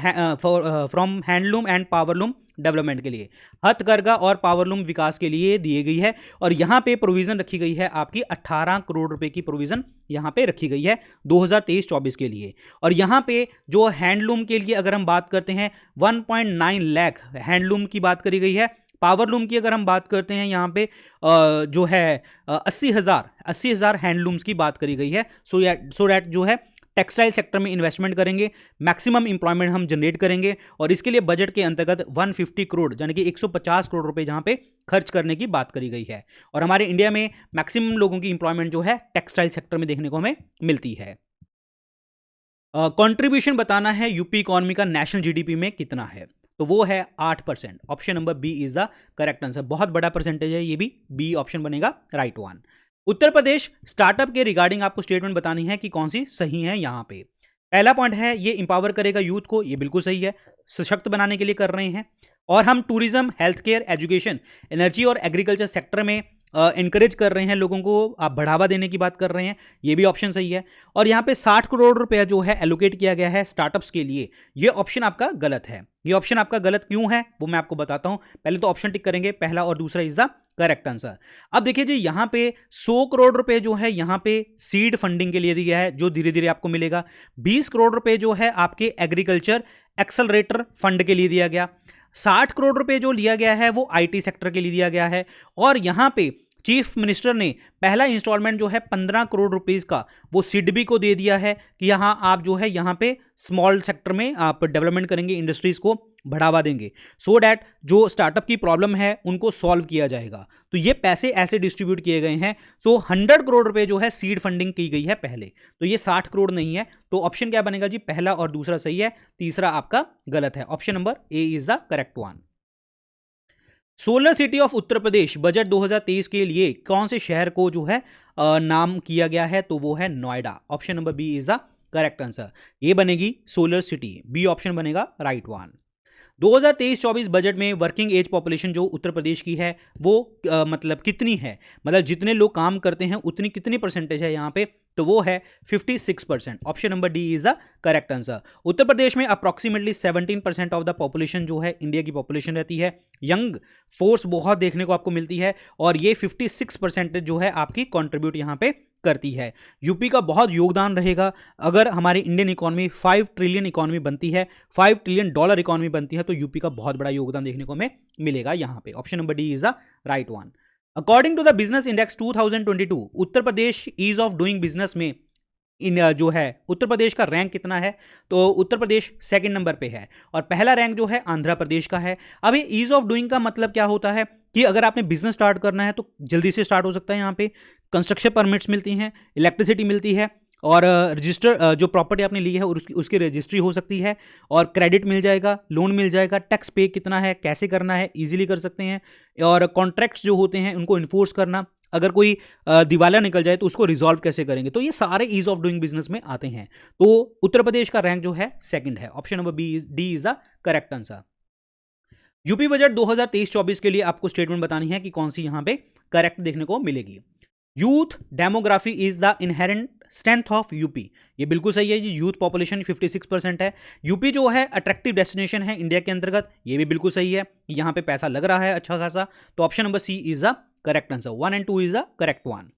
Speaker 1: from handloom and powerloom development के लिए, हथकरघा और पावरलूम विकास के लिए दिए गई है। और यहां पे प्रोविजन रखी गई है आपकी 18 करोड़ रुपए की प्रोविजन यहां पे रखी गई है 2023-24 के लिए। और यहां पे जो हैंडलूम के लिए अगर हम बात करते हैं 1.9 लाख हैंडलूम की बात करी गई है। पावरलूम की अगर हम बात करते हैं यहाँ पे जो है 80,000 हैंडलूम्स की बात करी गई है। सो दैट जो है टेक्सटाइल सेक्टर में इन्वेस्टमेंट करेंगे, मैक्सिमम इंप्लॉयमेंट हम जनरेट करेंगे। और इसके लिए बजट के अंतर्गत 150 करोड़ यानी कि 150 करोड़ रुपए जहां पे खर्च करने की बात करी गई है। और हमारे इंडिया में मैक्सिमम लोगों की इंप्लॉयमेंट जो है टेक्सटाइल सेक्टर में देखने को हमें मिलती है। कंट्रीब्यूशन बताना है यूपी इकोनॉमी का नेशनल जीडीपी में कितना है, तो वो है 8%। Option number B is the correct answer. बहुत बड़ा परसेंटेज है ये भी, बी ऑप्शन बनेगा right one. Uttar Pradesh startup के रिगार्डिंग आपको स्टेटमेंट बतानी है कि कौन सी सही है। यहां पे पहला पॉइंट है ये इंपावर करेगा यूथ को, ये बिल्कुल सही है, सशक्त बनाने के लिए कर रहे हैं। और हम tourism, health care, education, energy और एग्रीकल्चर सेक्टर में इनकरेज कर रहे हैं लोगों को, आप बढ़ावा देने की बात कर रहे हैं, ये भी ऑप्शन सही है। और यहाँ पे 60 करोड़ रुपया जो है एलोकेट किया गया है स्टार्टअप्स के लिए, ये ऑप्शन आपका गलत है। ये ऑप्शन आपका गलत क्यों है वो मैं आपको बताता हूं। पहले तो ऑप्शन टिक करेंगे, पहला और दूसरा इज द करेक्ट आंसर। अब देखिए जी, यहां पे 100 करोड़ रुपए जो है यहां पे सीड फंडिंग के लिए दिया है, जो धीरे धीरे आपको मिलेगा। 20 करोड़ रुपए जो है आपके एग्रीकल्चर एक्सेलरेटर फंड के लिए दिया गया। 60 करोड़ रुपए जो लिया गया है वो आईटी सेक्टर के लिए दिया गया है। और यहां पे चीफ मिनिस्टर ने पहला इंस्टॉलमेंट जो है 15 करोड़ रुपीस का वो सिडबी को दे दिया है कि यहां आप जो है यहां पे स्मॉल सेक्टर में आप डेवलपमेंट करेंगे, इंडस्ट्रीज को बढ़ावा देंगे, सो डैट जो स्टार्टअप की प्रॉब्लम है उनको सॉल्व किया जाएगा। तो ये पैसे ऐसे डिस्ट्रीब्यूट किए गए हैं। तो 100 करोड़ रुपए जो है सीड फंडिंग की गई है पहले, तो ये 60 करोड़ नहीं है। तो ऑप्शन क्या बनेगा जी, पहला और दूसरा सही है, तीसरा आपका गलत है। Option number A is the correct one. Solar city of Uttar Pradesh budget 2023 के लिए कौन से शहर को जो है नाम किया गया है, तो वो है Noida. Option number B is the correct answer. ये बनेगी सोलर सिटी, बी ऑप्शन बनेगा राइट वन। 2023-24 बजट में वर्किंग एज पॉपुलेशन जो उत्तर प्रदेश की है वो मतलब कितनी है, मतलब जितने लोग काम करते हैं उतनी कितनी परसेंटेज है यहाँ पे, तो वो है 56%। Option number D is the correct answer. Uttar Pradesh में अप्रॉक्सीमेटली 17% ऑफ द पॉपुलेशन जो है इंडिया की पॉपुलेशन रहती है। यंग फोर्स बहुत देखने को आपको मिलती है और ये 56% जो है आपकी कॉन्ट्रीब्यूट यहाँ पे करती है। यूपी का बहुत योगदान रहेगा। अगर हमारी इंडियन इकोनॉमी 5 ट्रिलियन इकोनॉमी बनती है, $5 ट्रिलियन इकोनॉमी बनती है, तो यूपी का बहुत बड़ा योगदान देखने को हमें मिलेगा यहाँ पे। Option number D is the right one. According to the business index 2022 Uttar Pradesh ease of doing business में जो है उत्तर प्रदेश का रैंक कितना है, तो उत्तर प्रदेश सेकंड नंबर पे है और पहला रैंक जो है आंध्र प्रदेश का है। अब ये ईज ऑफ डूइंग का मतलब क्या होता है कि अगर आपने बिजनेस स्टार्ट करना है तो जल्दी से स्टार्ट हो सकता है। यहाँ पे कंस्ट्रक्शन परमिट्स मिलती हैं, इलेक्ट्रिसिटी मिलती है और रजिस्टर जो प्रॉपर्टी आपने ली है उसकी रजिस्ट्री हो सकती है और क्रेडिट मिल जाएगा, लोन मिल जाएगा। टैक्स पे कितना है, कैसे करना है, इजीली कर सकते हैं। और कॉन्ट्रैक्ट्स जो होते हैं उनको इन्फोर्स करना, अगर कोई दिवाला निकल जाए तो उसको रिजॉल्व कैसे करेंगे, तो ये सारे ईज ऑफ डूइंग बिजनेस में आते हैं। तो उत्तर प्रदेश का रैंक जो है सेकंड है। Option number D is the correct answer. UP budget 2023-24 के लिए आपको स्टेटमेंट बतानी है कि कौन सी यहां पे करेक्ट देखने को मिलेगी। Youth demography is the inherent strength of UP, ये बिल्कुल सही है जी। यूथ पॉपुलेशन 56% है। यूपी जो है अट्रैक्टिव डेस्टिनेशन है इंडिया के अंतर्गत, ये भी बिल्कुल सही है। यहाँ पे पैसा लग रहा है अच्छा खासा, तो option number C is the correct answer. 1 और 2 is the correct one.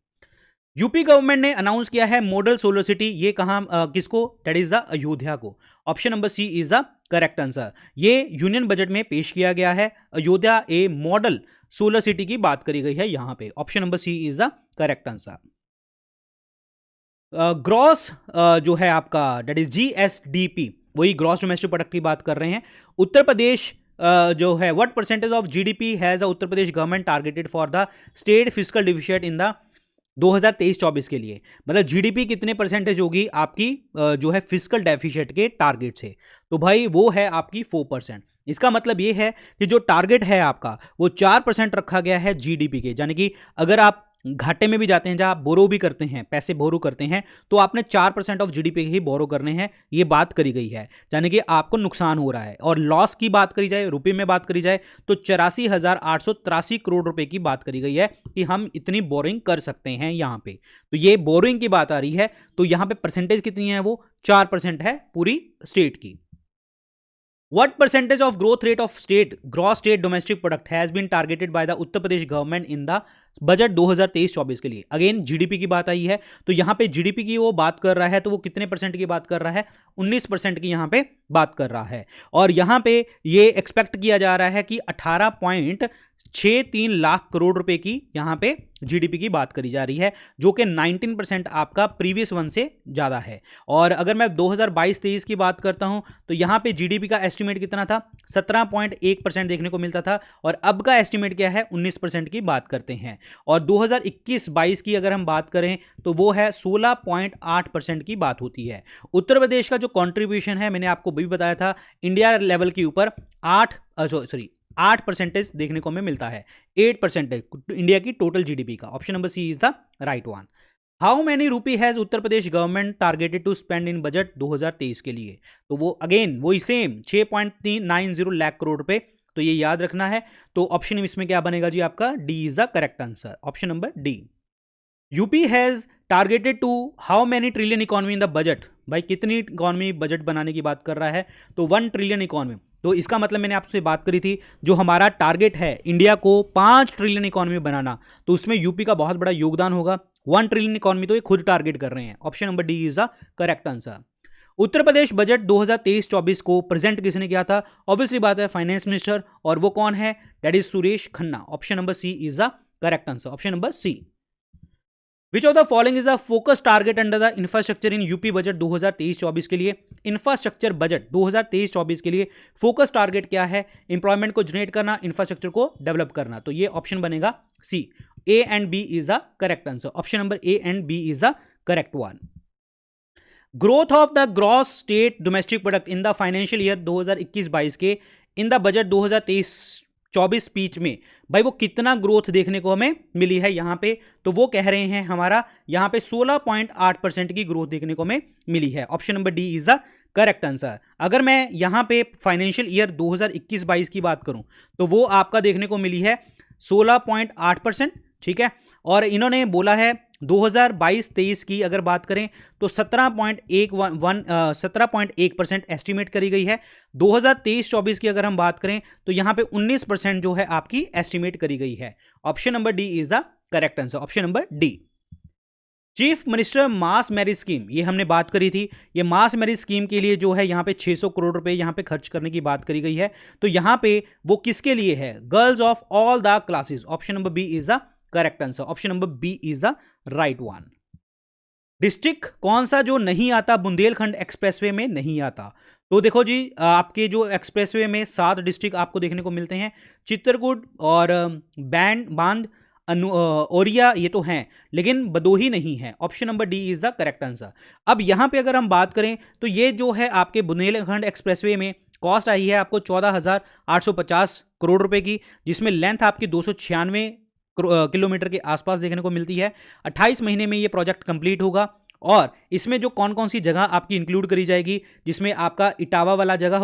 Speaker 1: UP government ने अनाउंस किया है मॉडल सोलर सिटी, ये कहां किसको, दैट इज द अयोध्या को। Option number C is the correct answer. ये यूनियन बजट में पेश किया गया है। Ayodhya a model solar city की बात करी गई है यहां पे। Option number C is the correct answer. Gross जो है आपका दैट इज GSDP, वही ग्रॉस डोमेस्टिक प्रोडक्ट की बात कर रहे हैं। उत्तर प्रदेश जो है what percentage of GDP has Uttar Pradesh government targeted for the state fiscal deficit in the 2023-24 के लिए, मतलब GDP कितने परसेंटेज होगी आपकी जो है फिस्कल डेफिसिट के टारगेट से, तो भाई वो है आपकी 4%। इसका मतलब ये है कि जो टारगेट है आपका वो 4% रखा गया है GDP के, यानी कि अगर आप घाटे में भी जाते हैं, जहां आप बोरो भी करते हैं, पैसे बोरो करते हैं, तो आपने 4% ऑफ GDP ही बोरो करने हैं, ये बात करी गई है, यानी कि आपको नुकसान हो रहा है। और लॉस की बात करी जाए, रुपए में बात करी जाए, तो 84,883 करोड़ रुपए की बात करी गई है कि हम इतनी बोरिंग कर सकते हैं यहाँ पे। तो ये बोरिंग की बात आ रही है, तो यहाँ पे परसेंटेज कितनी है, वो 4% है पूरी स्टेट की। What percentage of growth rate of gross state domestic product has been targeted by the Uttar Pradesh government in the budget 2023-24 के लिए? अगेन जीडीपी की बात आई है, तो यहां पे जीडीपी की वो बात कर रहा है, तो वो कितने परसेंट की बात कर रहा है? 19% की यहां पे बात कर रहा है। और यहां पे ये एक्सपेक्ट किया जा रहा है कि 18.63 लाख करोड़ रुपए की यहां पे जीडीपी की बात करी जा रही है, जो कि 19% आपका प्रीवियस वन से ज्यादा है। और अगर मैं 2022-23 की बात करता हूं, तो यहां पे जीडीपी का एस्टिमेट कितना था? 17.1% देखने को मिलता था, और अब का एस्टिमेट क्या है? 19% की बात करते हैं। और 2021-22 की अगर हम बात करें, तो वो है 16.8% की बात होती है। उत्तर प्रदेश का जो कॉन्ट्रीब्यूशन है, मैंने आपको भी बताया था, इंडिया लेवल के ऊपर 8% देखने को हमें मिलता है। 8% इंडिया की टोटल जीडीपी का। Option number C is the right one. How many rupee has Uttar Pradesh government targeted to spend in budget 2023 के लिए? तो वो अगेन वही सेम 6.390 लाख करोड़ रुपए, तो ये याद रखना है। तो ऑप्शन इसमें क्या बनेगा जी आपका? D is the correct answer. Option number D. UP has targeted to how many trillion economy in the budget? भाई कितनी इकोनॉमी बजट बनाने की बात कर रहा है? तो 1 ट्रिलियन इकोनॉमी। तो इसका मतलब मैंने आपसे बात करी थी, जो हमारा टारगेट है इंडिया को 5 ट्रिलियन इकोनॉमी बनाना, तो उसमें यूपी का बहुत बड़ा योगदान होगा। 1 ट्रिलियन इकोनॉमी तो ये खुद टारगेट कर रहे हैं। Option number D is the correct answer. Uttar Pradesh budget 2023-24 को प्रेजेंट किसने किया था? ऑब्वियसली बात है फाइनेंस मिनिस्टर, और वो कौन है? That is Suresh Khanna. Option number C is the correct answer. Option number C. Which of the following is a focus target under the infrastructure in UP budget 2023-24 के लिए? इंफ्रास्ट्रक्चर बजट 2023-24 के लिए फोकस टारगेट क्या है? इंप्लॉयमेंट को generate करना, infrastructure को develop करना। तो ये ऑप्शन बनेगा C. A and B is the correct answer. Option number A and B is the correct one. Growth of the gross state domestic product in the financial year 2021-22 के इन the budget 2023-24 speech में भाई वो कितना growth देखने को हमें मिली है यहां पे? तो वो कह रहे हैं हमारा यहां पे 16.8% की ग्रोथ देखने को हमें मिली है। Option number D is the correct answer. अगर मैं यहां पे फाइनेंशियल ईयर 2021-22 की बात करूं, तो वो आपका देखने को मिली है 16.8%। ठीक है, और इन्होंने बोला है 2022-23 की अगर बात करें तो 17.1% एस्टिमेट करी गई है। 2023-24 की अगर हम बात करें तो यहां पे 19% जो है आपकी एस्टिमेट करी गई है। Option number D is the correct answer. Option number D. Chief minister mass marriage scheme, ये हमने बात करी थी। ये मास मैरिज स्कीम के लिए जो है यहां पे 600 करोड़ रुपए यहां पे खर्च करने की बात करी गई है। तो यहां पे वो किसके लिए है? Girls of all the classes. Option number B is the correct answer. Option number B is the right one. District कौन सा जो नहीं आता बुंदेलखंड एक्सप्रेसवे में? नहीं आता। तो देखो जी, आपके जो एक्सप्रेसवे में 7 डिस्ट्रिक्ट आपको देखने को मिलते हैं। चित्रकूट और बांध, ओरिया, ये तो हैं, लेकिन भदोही नहीं है। Option number D is the correct answer. अब यहां पे अगर हम बात करें तो ये जो है आपके बुंदेलखंड एक्सप्रेसवे में कॉस्ट आई है आपको 14,850 करोड़ रुपए की, जिसमें लेंथ आपकी 296 किलोमीटर के आसपास देखने को मिलती है। 28 महीने में ये प्रोजेक्ट कंप्लीट होगा। और इसमें जो कौन कौन सी जगह आपकी इंक्लूड करी जाएगी, जिसमें आपका इटावा वाला जगह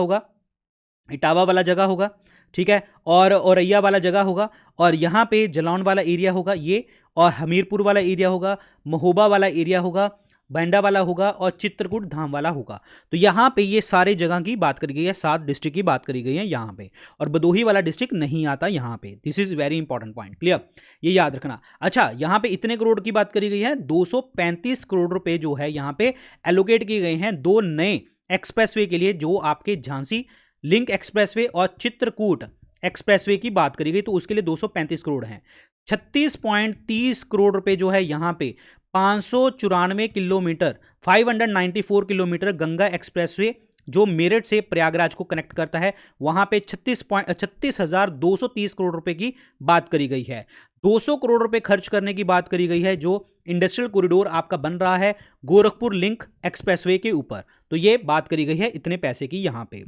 Speaker 1: होगा, ठीक है, और औरैया वाला जगह होगा, और यहाँ पे जलौन वाला एरिया होगा ये, और हमीरपुर वाला एरिया होगा, महोबा वाला एरिया होगा, बैंडा वाला होगा, और चित्रकूट धाम वाला होगा। तो यहाँ पे ये सारे जगह की बात करी गई है, 7 डिस्ट्रिक्ट की बात करी गई है यहाँ पे, और भदोही वाला डिस्ट्रिक्ट नहीं आता यहाँ पे। This is very important point, clear, ये याद रखना। अच्छा, यहाँ पे इतने करोड़ की बात करी गई है, 235 करोड़ रुपए जो है यहाँ पे एलोकेट किए गए हैं 2 नए एक्सप्रेसवे के लिए, जो आपके झांसी लिंक एक्सप्रेसवे और चित्रकूट एक्सप्रेसवे की बात करी गई, तो उसके लिए 235 करोड़ हैं। 36.30 करोड़ रुपए जो है यहाँ पे 594 किलोमीटर 594 किलोमीटर गंगा एक्सप्रेसवे जो मेरठ से प्रयागराज को कनेक्ट करता है, वहां पे 36,230 करोड़ रुपए की बात करी गई है। 200 करोड़ रुपए खर्च करने की बात करी गई है जो इंडस्ट्रियल कॉरिडोर आपका बन रहा है गोरखपुर लिंक एक्सप्रेसवे के ऊपर, तो ये बात करी गई है इतने पैसे की यहाँ पे।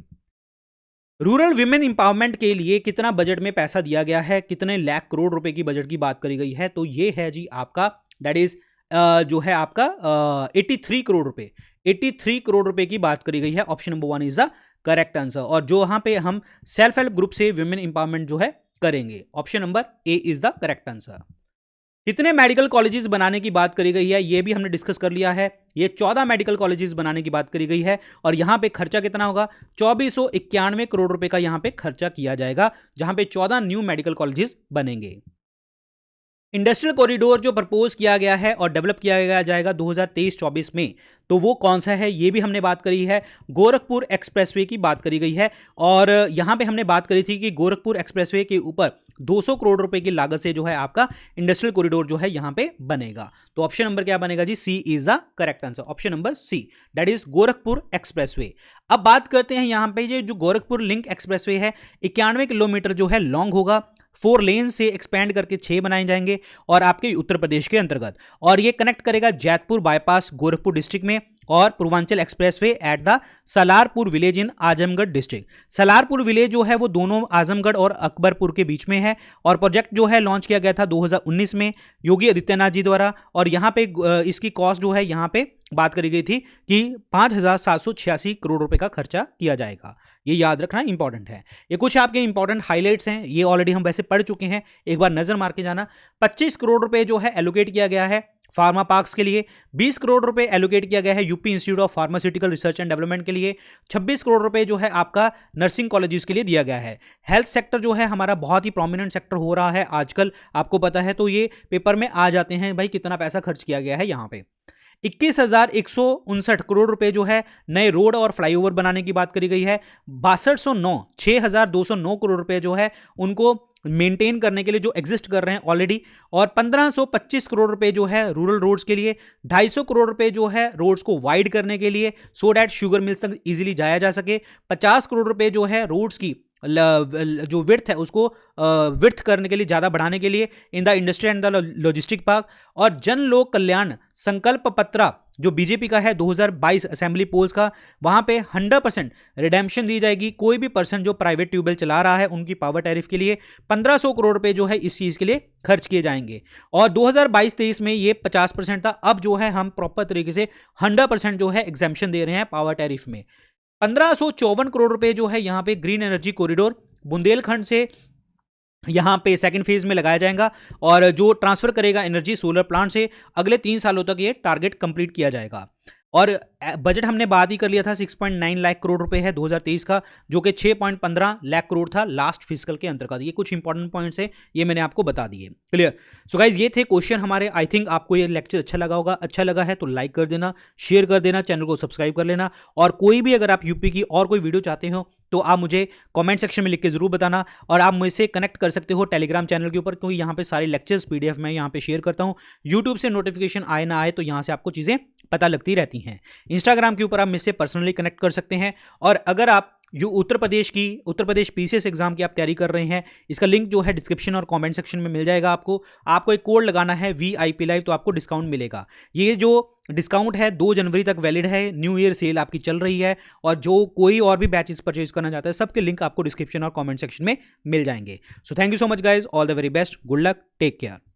Speaker 1: रूरल विमेन इंपावरमेंट के लिए कितना बजट में पैसा दिया गया है, कितने लाख करोड़ रुपए की बजट की बात करी गई है? तो ये है जी आपका, दैट इज जो है आपका 83 करोड़ रुपए, 83 करोड़ रुपए की बात करी गई है। Option number 1 is the correct answer. और जो यहां पे हम सेल्फ हेल्प ग्रुप से विमेन इंपावरमेंट जो है करेंगे, option number A is the correct answer. कितने मेडिकल कॉलेजेस बनाने की बात करी गई है, ये भी हमने डिस्कस कर लिया है। ये 14 मेडिकल कॉलेजेस बनाने की बात करी गई है और यहां पे खर्चा कितना होगा, 2491 करोड़ रुपए का यहां पे खर्चा किया जाएगा, जहां पे 14 न्यू मेडिकल कॉलेजेस बनेंगे। इंडस्ट्रियल कॉरिडोर जो प्रपोज किया गया है और डेवलप किया जाएगा 2023-24 में, तो वो कौन सा है ये भी हमने बात करी है। गोरखपुर एक्सप्रेसवे की बात करी गई है और यहां पे हमने बात करी थी कि गोरखपुर एक्सप्रेसवे के ऊपर 200 करोड़ रुपए की लागत से जो है आपका इंडस्ट्रियल कॉरिडोर जो है यहां पे बनेगा। तो ऑप्शन नंबर क्या बनेगा जी, C is the correct answer, option number C, that is Gorakhpur expressway. अब बात करते हैं यहां पे जो गोरखपुर लिंक एक्सप्रेसवे है 91 किलोमीटर जो है लॉन्ग होगा, 4 लेन से एक्सपैंड करके 6 बनाए जाएंगे और आपके उत्तर प्रदेश के अंतर्गत, और ये कनेक्ट करेगा जैतपुर बाईपास गोरखपुर डिस्ट्रिक्ट में और Purvanchal expressway at the Salarpur village in Azamgarh district. Salarpur village जो है वो दोनों आजमगढ़ और अकबरपुर के बीच में है और प्रोजेक्ट जो है लॉन्च किया गया था 2019 में योगी आदित्यनाथ जी द्वारा, और यहाँ पे इसकी कॉस्ट जो है यहाँ पे बात करी गई थी कि 5,786 करोड़ रुपए का खर्चा किया जाएगा। ये याद रखना इंपॉर्टेंट है। ये कुछ आपके इंपॉर्टेंट हाइलाइट्स हैं, ये ऑलरेडी हम वैसे पढ़ चुके हैं, एक बार नजर मार के जाना। 25 करोड़ रुपए जो है एलोकेट किया गया है फार्मा पार्क्स के लिए, 20 करोड़ रुपए एलोकेट किया गया है UP institute of pharmaceutical research and development के लिए, 26 करोड़ रुपए जो है आपका नर्सिंग कॉलेजेस के लिए दिया गया है। हेल्थ सेक्टर जो है हमारा बहुत ही प्रोमिनेंट सेक्टर हो रहा है आजकल, आपको पता है, तो ये पेपर में आ जाते हैं भाई कितना पैसा खर्च किया गया है। यहाँ पे 21,159 करोड़ रुपए जो है नए रोड और फ्लाईओवर बनाने की बात करी गई है। 6,209 करोड़ रुपए जो है उनको मेंटेन करने के लिए जो एग्जिस्ट कर रहे हैं ऑलरेडी, और 1,525 करोड़ रुपए जो है रूरल रोड्स के लिए, 250 करोड़ रुपए जो है रोड्स को वाइड करने के लिए सो डैट शुगर मिल्स तक इजीली जाया जा सके, 50 करोड़ रुपए जो है रोड्स की जो विड्थ है उसको विड्थ करने के लिए, ज़्यादा बढ़ाने के लिए in the industry and the logistic park, और जन लोक कल्याण संकल्प पत्रा जो बीजेपी का है 2022 असेंबली पोल्स का, वहां पे 100% रिडेम्पशन दी जाएगी। कोई भी पर्सन जो प्राइवेट ट्यूबवेल चला रहा है उनकी पावर टैरिफ के लिए 1,500 करोड़ रुपए जो है इस चीज़ के लिए खर्च किए जाएंगे। और 2022-23 में ये 50% था, अब जो है हम प्रॉपर तरीके से 100% जो है एग्जेम्पशन दे रहे हैं पावर टैरिफ में। 1,554 करोड़ रुपए जो है यहाँ पे ग्रीन एनर्जी कॉरिडोर बुंदेलखंड से यहाँ पे सेकंड फेज में लगाया जाएगा और जो ट्रांसफर करेगा एनर्जी सोलर प्लांट से, अगले 3 सालों तक ये टारगेट कंप्लीट किया जाएगा। और बजट हमने बात ही कर लिया था, 6.9 लाख करोड़ रुपए है 2023 का, जो कि 6.15 लाख करोड़ था लास्ट फिस्कल के अंतर्गत। ये कुछ इंपॉर्टेंट पॉइंट्स है, ये मैंने आपको बता दिए। क्लियर? सो गाइज ये थे क्वेश्चन हमारे। आई थिंक आपको ये लेक्चर अच्छा लगा होगा। अच्छा लगा है तो लाइक कर देना, शेयर कर देना, चैनल को सब्सक्राइब कर लेना, और कोई भी अगर आप यूपी की और कोई वीडियो चाहते हो तो आप मुझे कमेंट सेक्शन में लिख के जरूर बताना, और आप मुझसे कनेक्ट कर सकते हो टेलीग्राम चैनल के ऊपर, क्योंकि यहाँ पे सारे लेक्चर्स PDF मैं यहाँ पे शेयर करता हूँ। यूट्यूब से नोटिफिकेशन आए ना आए तो यहाँ से आपको चीज़ें पता लगती रहती हैं। इंस्टाग्राम के ऊपर आप मुझसे पर्सनली कनेक्ट कर सकते हैं, और अगर आप उत्तर प्रदेश PCS एग्जाम की आप तैयारी कर रहे हैं, इसका लिंक जो है डिस्क्रिप्शन और कमेंट सेक्शन में मिल जाएगा। आपको एक कोड लगाना है VIP लाइव, तो आपको डिस्काउंट मिलेगा। ये जो डिस्काउंट है 2 जनवरी तक वैलिड है, न्यू ईयर सेल आपकी चल रही है, और जो कोई और भी बैचेस परचेज करना चाहता है सबके लिंक आपको डिस्क्रिप्शन और कमेंट सेक्शन में मिल जाएंगे। So thank you so much guys, all the very best, good luck, take care.